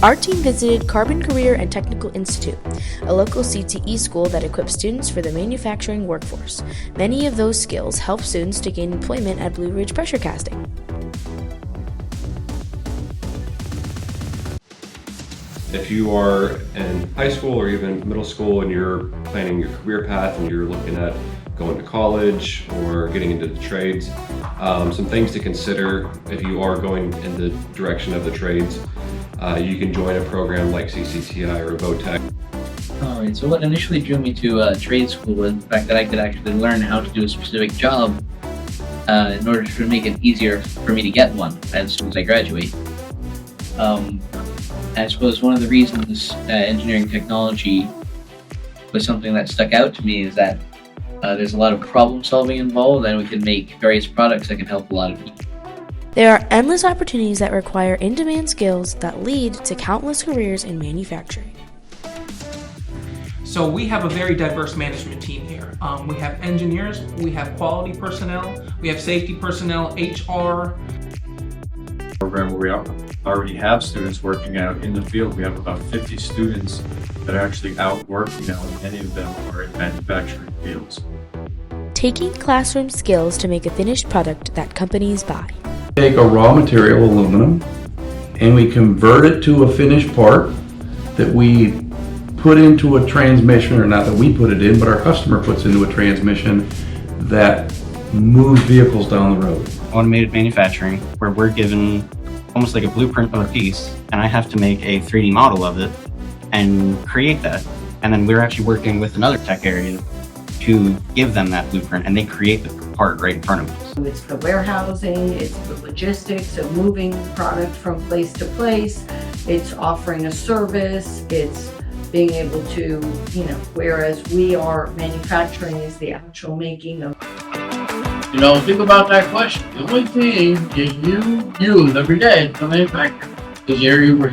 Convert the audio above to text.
Our team visited Carbon Career and Technical Institute, a local CTE school that equips students for the manufacturing workforce. Many of those skills help students to gain employment at Blue Ridge Pressure Casting. If you are in high school or even middle school and you're planning your career path and you're looking at going to college or getting into the trades, some things to consider if you are going in the direction of the trades. You can join a program like CCTI or VOTEC. Alright, so what initially drew me to trade school was the fact that I could actually learn how to do a specific job in order to make it easier for me to get one as soon as I graduate. I suppose one of the reasons engineering technology was something that stuck out to me is that there's a lot of problem solving involved, and we can make various products that can help a lot of people. There are endless opportunities that require in-demand skills that lead to countless careers in manufacturing. So we have a very diverse management team here. We have engineers, we have quality personnel, we have safety personnel, HR. Program where we already have students working out in the field. We have about 50 students that are actually out working now, and many of them are in manufacturing fields. Taking classroom skills to make a finished product that companies buy. Take a raw material, aluminum, and we convert it to a finished part that we put into a transmission, or not that we put it in, but our customer puts into a transmission that moves vehicles down the road. Automated manufacturing, where we're given almost like a blueprint of a piece, and I have to make a 3D model of it and create that. And then we're actually working with another tech area to give them that blueprint, and they create the part right in front of us. It's the warehousing, it's the logistics of moving product from place to place, it's offering a service, it's being able to, whereas we are manufacturing is the actual making of. Think about that question. The only thing is you use every day to manufacture is the area you work.